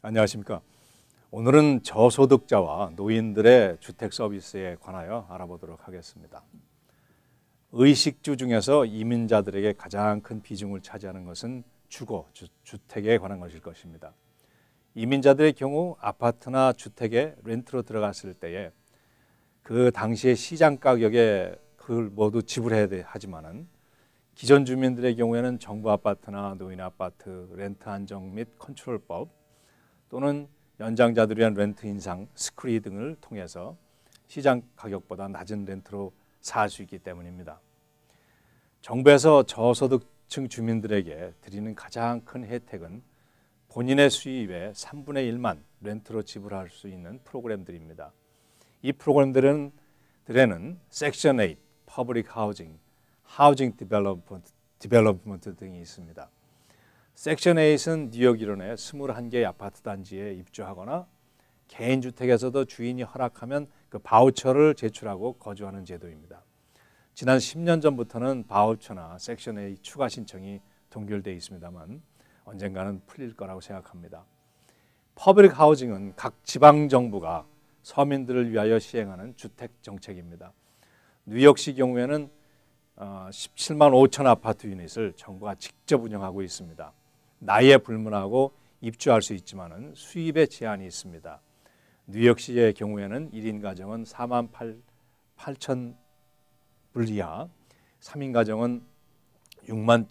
안녕하십니까. 오늘은 저소득자와 노인들의 주택 서비스에 관하여 알아보도록 하겠습니다. 의식주 중에서 이민자들에게 가장 큰 비중을 차지하는 것은 주거, 주택에 관한 것일 것입니다. 이민자들의 경우 아파트나 주택에 렌트로 들어갔을 때에 그 당시의 시장 가격에 그걸 모두 지불해야 하지만은 기존 주민들의 경우에는 정부 아파트나 노인 아파트, 렌트 안정 및 컨트롤법 또는 연장자들을 위한 렌트 인상, 스크리 등을 통해서 시장 가격보다 낮은 렌트로 살 수 있기 때문입니다. 정부에서 저소득층 주민들에게 드리는 가장 큰 혜택은 본인의 수입의 3분의 1만 렌트로 지불할 수 있는 프로그램들입니다. 이 프로그램들에는 섹션 8, 퍼블릭 하우징, 하우징 디벨롭먼트 등이 있습니다. 섹션 8은 뉴욕 일원의 21개의 아파트 단지에 입주하거나 개인 주택에서도 주인이 허락하면 그 바우처를 제출하고 거주하는 제도입니다. 지난 10년 전부터는 바우처나 섹션 8 추가 신청이 동결되어 있습니다만 언젠가는 풀릴 거라고 생각합니다. 퍼블릭 하우징은 각 지방 정부가 서민들을 위하여 시행하는 주택 정책입니다. 뉴욕시 경우에는 17만 5천 아파트 유닛을 정부가 직접 운영하고 있습니다. 나이에 불문하고 입주할 수 있지만 수입에 제한이 있습니다. 뉴욕시의 경우에는 1인 가정은 4만 8천 불 이하, 3인 가정은 6만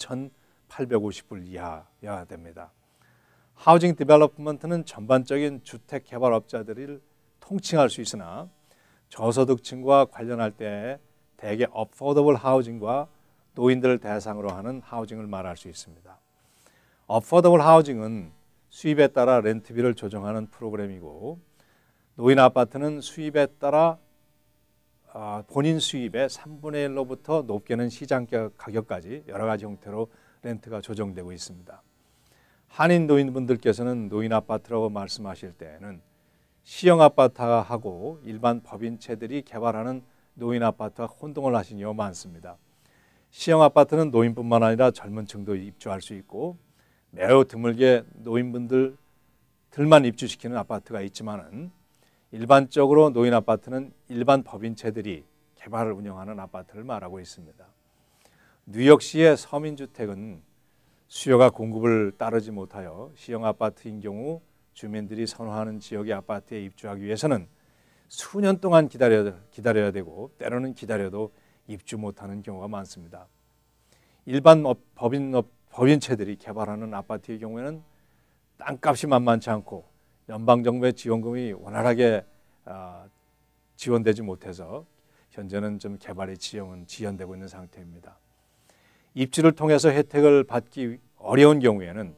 1,850불 이하여야 됩니다. 하우징 디벨롭먼트는 전반적인 주택 개발업자들을 통칭할 수 있으나 저소득층과 관련할 때 대개 어포더블 하우징과 노인들을 대상으로 하는 하우징을 말할 수 있습니다. 어포더블 하우징은 수입에 따라 렌트비를 조정하는 프로그램이고 노인 아파트는 수입에 따라 본인 수입의 3분의 1로부터 높게는 시장 가격까지 여러 가지 형태로 렌트가 조정되고 있습니다. 한인 노인분들께서는 노인 아파트라고 말씀하실 때에는 시형 아파트하고 일반 법인체들이 개발하는 노인 아파트와 혼동을 하신 경우가 많습니다. 시형 아파트는 노인뿐만 아니라 젊은 층도 입주할 수 있고 매우 드물게 노인분들만 입주시키는 아파트가 있지만은 일반적으로 노인 아파트는 일반 법인체들이 개발을 운영하는 아파트를 말하고 있습니다. 뉴욕시의 서민주택은 수요가 공급을 따르지 못하여 시형 아파트인 경우 주민들이 선호하는 지역의 아파트에 입주하기 위해서는 수년 동안 기다려야 되고 때로는 기다려도 입주 못하는 경우가 많습니다. 일반 법인체들이 개발하는 아파트의 경우에는 땅값이 만만치 않고 연방정부의 지원금이 원활하게 지원되지 못해서 현재는 좀 개발이 지연되고 있는 상태입니다. 입주를 통해서 혜택을 받기 어려운 경우에는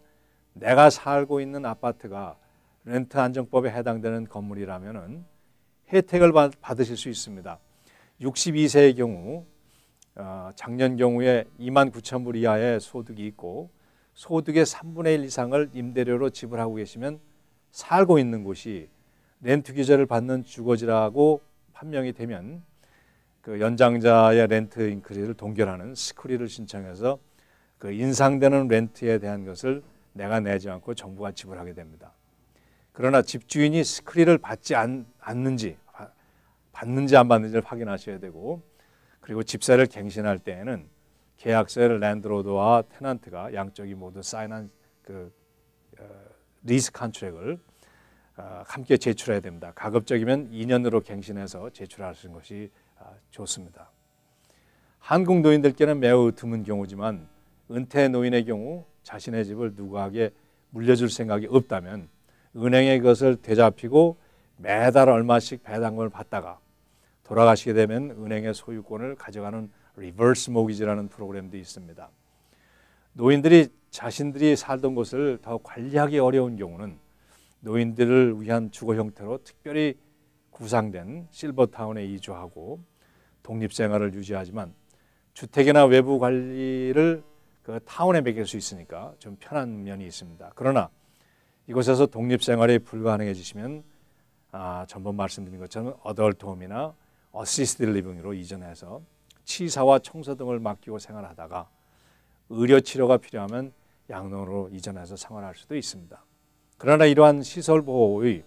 내가 살고 있는 아파트가 렌트 안정법에 해당되는 건물이라면 혜택을 받으실 수 있습니다. 62세의 경우 작년 경우에 2만 9천 불 이하의 소득이 있고 소득의 3분의 1 이상을 임대료로 지불하고 계시면 살고 있는 곳이 렌트 규제를 받는 주거지라고 판명이 되면 그 연장자의 렌트 인크리를 동결하는 스크리를 신청해서 그 인상되는 렌트에 대한 것을 내가 내지 않고 정부가 지불하게 됩니다. 그러나 집주인이 스크리를 받지 않는지 받는지 안 받는지를 확인하셔야 되고 그리고 집세를 갱신할 때에는 계약서를 랜드로드와 테넌트가 양쪽이 모두 사인한 그 리스 컨트랙을 함께 제출해야 됩니다. 가급적이면 2년으로 갱신해서 제출하시는 것이 좋습니다. 한국 노인들께는 매우 드문 경우지만 은퇴 노인의 경우 자신의 집을 누구에게 물려줄 생각이 없다면 은행에 그것을 되잡히고 매달 얼마씩 배당금을 받다가 돌아가시게 되면 은행의 소유권을 가져가는 리버스 모기지라는 프로그램도 있습니다. 노인들이 자신들이 살던 곳을 더 관리하기 어려운 경우는 노인들을 위한 주거 형태로 특별히 구상된 실버타운에 이주하고 독립생활을 유지하지만 주택이나 외부 관리를 그 타운에 맡길 수 있으니까 좀 편한 면이 있습니다. 그러나 이곳에서 독립생활이 불가능해지시면 전번 말씀드린 것처럼 어덜트홈이나 어시스티드 리빙으로 이전해서 치사와 청소 등을 맡기고 생활하다가 의료 치료가 필요하면 양로로 이전해서 생활할 수도 있습니다. 그러나 이러한 시설 보호의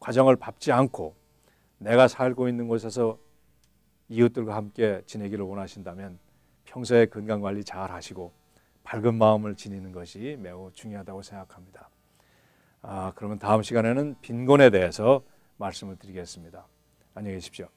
과정을 밟지 않고 내가 살고 있는 곳에서 이웃들과 함께 지내기를 원하신다면 평소에 건강관리 잘 하시고 밝은 마음을 지니는 것이 매우 중요하다고 생각합니다. 그러면 다음 시간에는 빈곤에 대해서 말씀을 드리겠습니다. 안녕히 계십시오.